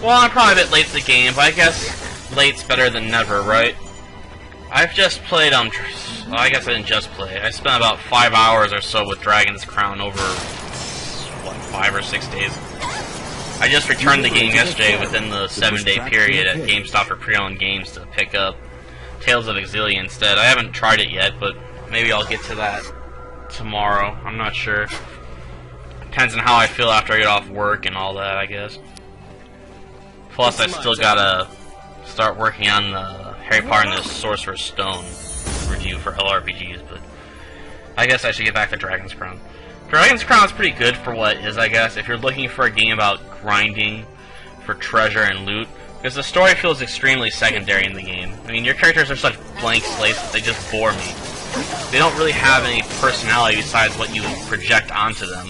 Well, I'm probably a bit late to the game, but I guess late's better than never, right? I've just played, well, I guess I didn't just play. I spent about 5 hours or so with Dragon's Crown over, what, 5 or 6 days. I just returned the game yesterday within the 7-day period at GameStop for pre-owned games to pick up Tales of Exilia instead. I haven't tried it yet, but maybe I'll get to that tomorrow. I'm not sure. Depends on how I feel after I get off work and all that, I guess. Plus, I still gotta start working on the Harry Potter and the Sorcerer's Stone review for LRPGs, but I guess I should get back to Dragon's Crown. Dragon's Crown is pretty good for what is, I guess, if you're looking for a game about grinding for treasure and loot, because the story feels extremely secondary in the game. I mean, your characters are such blank slates that they just bore me. They don't really have any personality besides what you project onto them,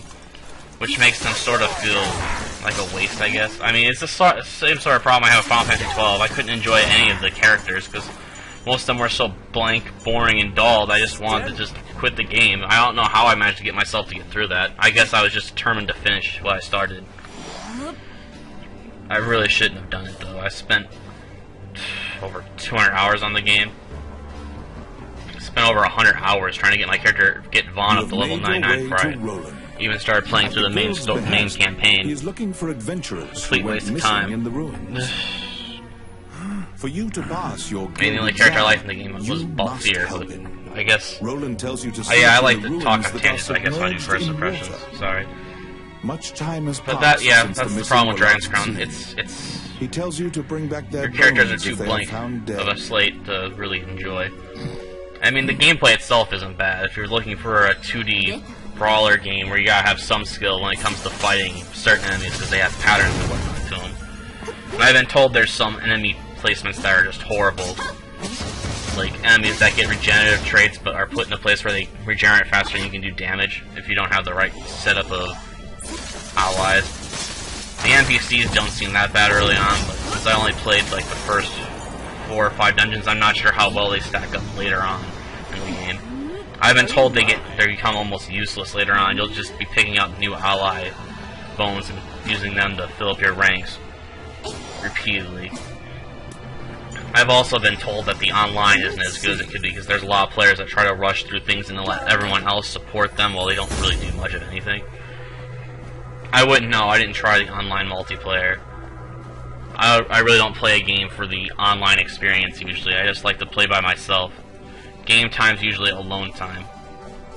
which makes them sort of feel like a waste, I guess. I mean, it's the same sort of problem I have with Final Fantasy XII. I couldn't enjoy any of the characters because most of them were so blank, boring, and dull that I just wanted to just quit the game. I don't know how I managed to get myself to get through that. I guess I was just determined to finish what I started. I really shouldn't have done it, though. I spent over 200 hours on the game. I spent over 100 hours trying to get my character, get Vaughn up to level 99 before I even started playing through the main campaign. He's looking for adventurers. Complete waste of time. In the ruins. For you to pass your the only character I liked in the game was Balthier. I guess. Roland tells you to I like to talk on tangents. I guess when I do first impressions. Sorry. Much time has but passed. That's the problem with Dragon's Crown. He tells you to bring back their your characters are too blank of a slate to really enjoy. I mean, the gameplay itself isn't bad. If you're looking for a 2D brawler game where you gotta have some skill when it comes to fighting certain enemies because they have patterns and whatnot to them. And I've been told there's some enemy placements that are just horrible. Like enemies that get regenerative traits but are put in a place where they regenerate faster and you can do damage if you don't have the right setup of allies. The NPCs don't seem that bad early on, but since I only played like the first 4 or 5 dungeons, I'm not sure how well they stack up later on in the game. I've been told they become almost useless later on. You'll just be picking up new ally bones and using them to fill up your ranks repeatedly. I've also been told that the online isn't as good as it could be because there's a lot of players that try to rush through things and let everyone else support them while they don't really do much of anything. I wouldn't know. I didn't try the online multiplayer. I really don't play a game for the online experience usually. I just like to play by myself. Game time's usually alone time.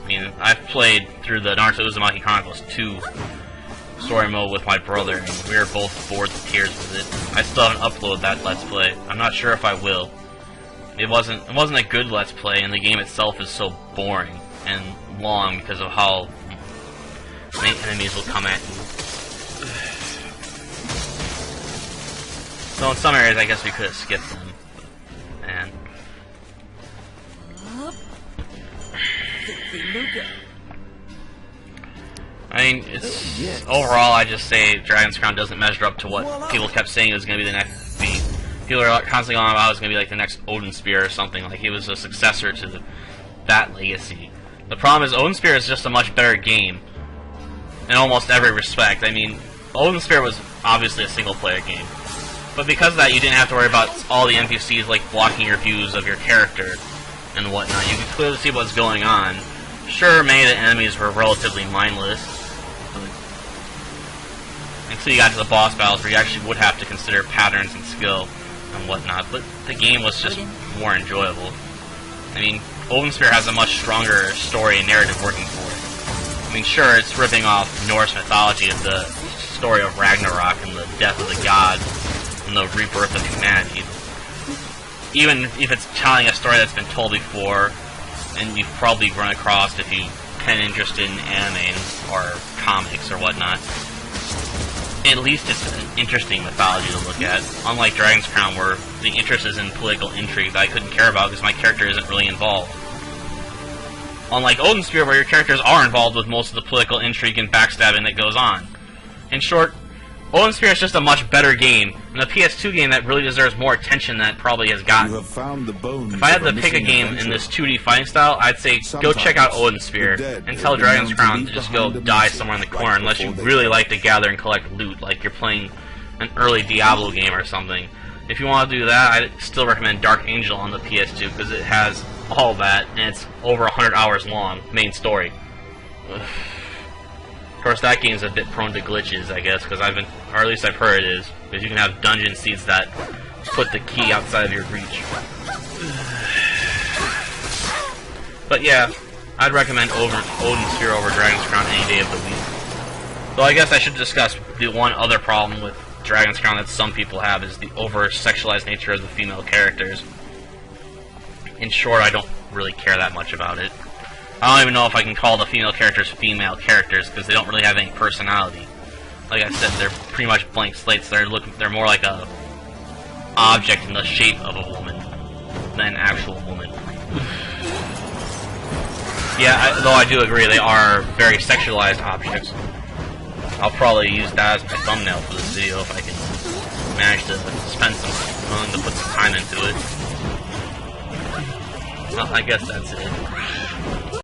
I mean, I've played through the Naruto Uzumaki Chronicles 2 story mode with my brother, and we were both bored to tears with it. I still haven't uploaded that Let's Play. I'm not sure if I will. It wasn't a good Let's Play, and the game itself is so boring and long because of how many enemies will come at you. So in some areas, I guess we could have skipped them. And I mean, it's overall, I just say Dragon's Crown doesn't measure up to what people kept saying it was going to be the next beat. People are constantly going about it was going to be like the next Odin Spear or something, like it was a successor to that legacy. The problem is Odin Spear is just a much better game in almost every respect. I mean, Odin Spear was obviously a single-player game, but because of that, you didn't have to worry about all the NPCs like blocking your views of your character and whatnot. You could clearly see what's going on. Sure, many of the enemies were relatively mindless, until you got to the boss battles where you actually would have to consider patterns and skill and whatnot, but the game was just more enjoyable. I mean, Odin Spear has a much stronger story and narrative working for it. I mean, sure, it's ripping off Norse mythology of the story of Ragnarok and the death of the gods and the rebirth of humanity. Even if it's telling a story that's been told before, and you've probably run across if you've been interested in anime or comics or whatnot, at least it's an interesting mythology to look at. Unlike Dragon's Crown, where the interest is in political intrigue that I couldn't care about because my character isn't really involved. Unlike Odin Spear, where your characters are involved with most of the political intrigue and backstabbing that goes on. In short, Odin Spear is just a much better game, and a PS2 game that really deserves more attention than it probably has gotten. You have found the bones if I had to pick a game in this 2D fighting style, I'd say go check out Odin Spear, and tell Dragon's Crown to just go die somewhere in the corner, unless you really like to gather and collect loot, like you're playing an early Diablo game or something. If you want to do that, I'd still recommend Dark Angel on the PS2 because it has all that, and it's over 100 hours long, main story. Of course, that game's a bit prone to glitches, I guess, because or at least I've heard it is, because you can have dungeon seeds that put the key outside of your reach. But yeah, I'd recommend Odin Sphere over Dragon's Crown any day of the week. Though I guess I should discuss the one other problem with Dragon's Crown that some people have is the over-sexualized nature of the female characters. In short, I don't really care that much about it. I don't even know if I can call the female characters female characters because they don't really have any personality. Like I said, they're pretty much blank slates. They're more like a object in the shape of a woman than an actual woman. Yeah, though I do agree they are very sexualized objects. I'll probably use that as my thumbnail for this video if I can manage to spend to put some time into it. Well, I guess that's it.